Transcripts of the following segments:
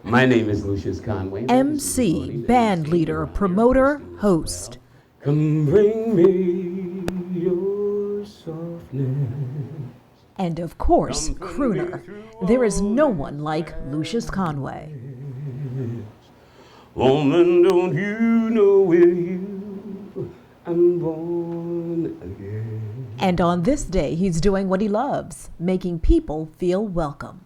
My name is Lucious Conway. MC, band leader, promoter, host. Come bring me your softness. And of course, crooner. There is no one like Lucious Conway. Woman, don't you know with you I'm born again. And on this day, he's doing what he loves, making people feel welcome.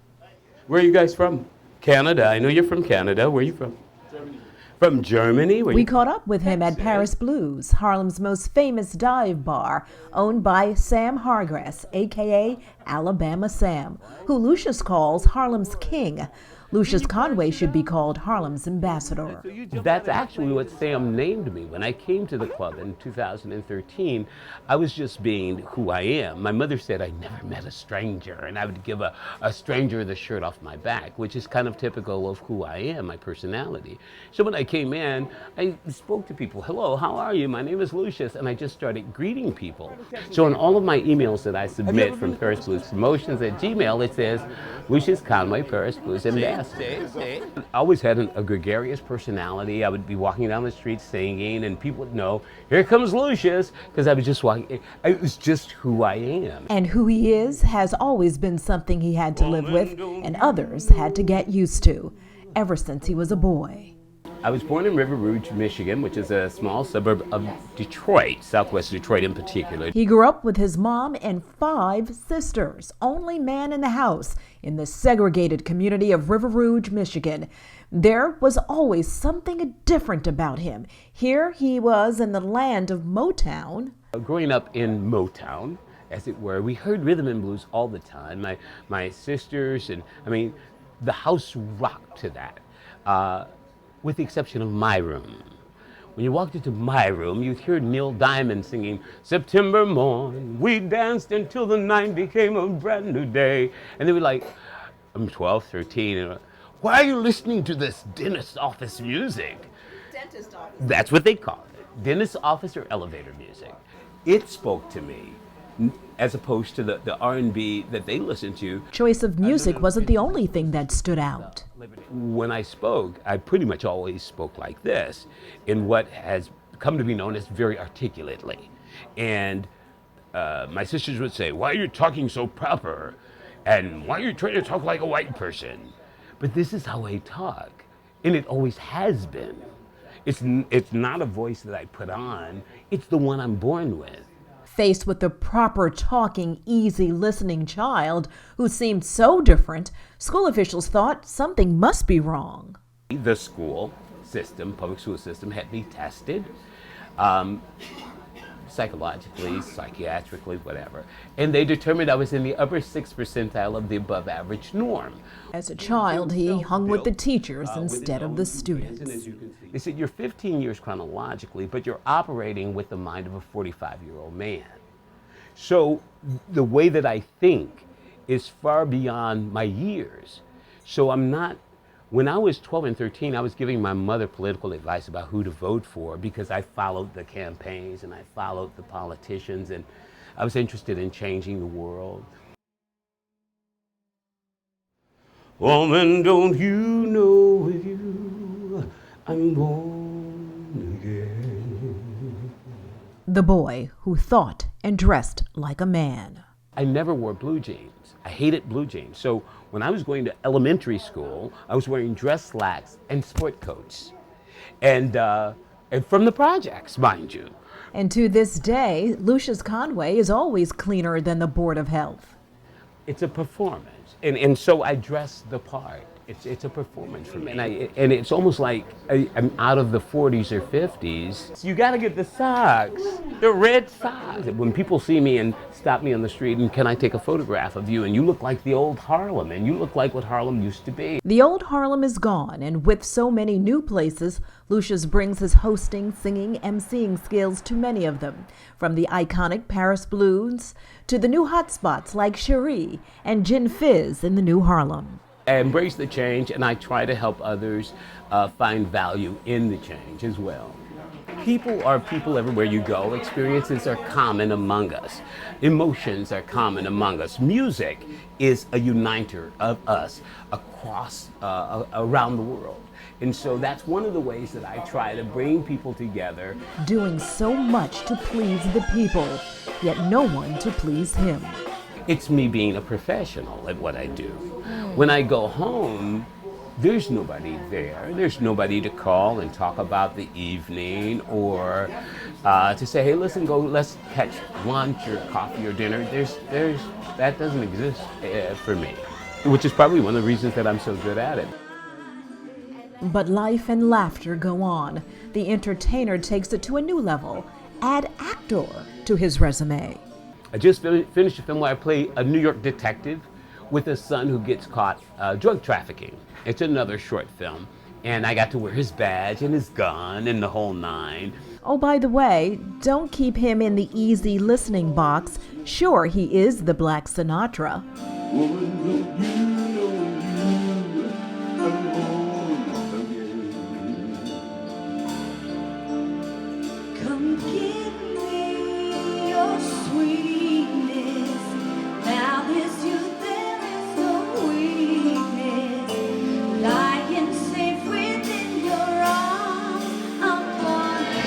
Where are you guys from? Canada. I know you're from Canada. Where are you from? Germany. From Germany? We caught up with him at Paris Blues, Harlem's most famous dive bar, owned by Sam Hargress, a.k.a. Alabama Sam, who Lucious calls Harlem's king. Lucious Conway should be called Harlem's ambassador. That's actually what Sam named me. When I came to the club in 2013, I was just being who I am. My mother said I never met a stranger, and I would give a stranger the shirt off my back, which is kind of typical of who I am, my personality. So when I came in, I spoke to people. Hello, how are you? My name is Lucious, and I just started greeting people. So in all of my emails that I submit from Paris Blues Promotions at Gmail, it says, Lucious Conway, Paris Blues Ambassador. I always had a gregarious personality. I would be walking down the street singing, and people would know, here comes Lucious, because I was just walking. It was just who I am. And who he is has always been something he had to live with, and others had to get used to, ever since he was a boy. I was born in River Rouge, Michigan, which is a small suburb of Detroit, southwest Detroit in particular. He grew up with his mom and 5 sisters, only man in the house in the segregated community of River Rouge, Michigan. There was always something different about him. Here he was in the land of Motown. Growing up in Motown, as it were, we heard rhythm and blues all the time. My sisters, and I mean, the house rocked to that. With the exception of my room. When you walked into my room, you'd hear Neil Diamond singing, September morn, we danced until the night became a brand new day. And they were like, I'm 12, 13, and why are you listening to this dentist office music? Dentist office. That's what they call it, dentist office or elevator music. It spoke to me, as opposed to the R&B that they listen to. Choice of music wasn't the only thing that stood out. When I spoke, I pretty much always spoke like this, in what has come to be known as very articulately. And my sisters would say, why are you talking so proper? And why are you trying to talk like a white person? But this is how I talk, and it always has been. It's not a voice that I put on, it's the one I'm born with. Faced with the proper talking, easy listening child who seemed so different, school officials thought something must be wrong. The school system, public school system, had me tested psychologically, psychiatrically, whatever. And they determined I was in the upper 6th percentile of the above average norm. As a child, he hung with the teachers instead of the students. They said, you're 15 years chronologically, but you're operating with the mind of a 45-year-old man. So the way that I think is far beyond my years. So I'm not, when I was 12 and 13, I was giving my mother political advice about who to vote for because I followed the campaigns and I followed the politicians, and I was interested in changing the world. Woman, don't you know with you I'm born again. The boy who thought and dressed like a man. I never wore blue jeans. I hated blue jeans. So when I was going to elementary school, I was wearing dress slacks and sport coats. And from the projects, mind you. And to this day, Lucious Conway is always cleaner than the Board of Health. It's a performance. And so I dress the part. It's a performance for me. And it's almost like I'm out of the 40s or 50s. You gotta get the socks, the red socks. When people see me and stop me on the street and can I take a photograph of you, and you look like the old Harlem, and you look like what Harlem used to be. The old Harlem is gone, and with so many new places, Lucious brings his hosting, singing, emceeing skills to many of them, from the iconic Paris Blues to the new hotspots like Cherie and Gin Fizz in the new Harlem. I embrace the change, and I try to help others find value in the change as well. People are people everywhere you go. Experiences are common among us. Emotions are common among us. Music is a uniter of us across, around the world. And so that's one of the ways that I try to bring people together. Doing so much to please the people, yet no one to please him. It's me being a professional at what I do. When I go home, there's nobody there. There's nobody to call and talk about the evening or to say, hey, listen, let's catch lunch or coffee or dinner. That doesn't exist for me, which is probably one of the reasons that I'm so good at it. But life and laughter go on. The entertainer takes it to a new level. Add actor to his resume. I just finished a film where I play a New York detective with a son who gets caught drug trafficking. It's another short film, and I got to wear his badge and his gun and the whole nine. Oh, by the way, don't keep him in the easy listening box. Sure, he is the Black Sinatra. Come give me your sweetness. Now this youth there is no weakness. Lying safe within your arms, I'm gonna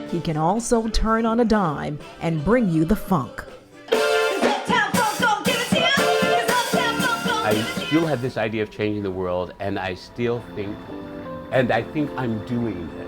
get. He can also turn on a dime and bring you the funk. I still have this idea of changing the world, and I think I'm doing this.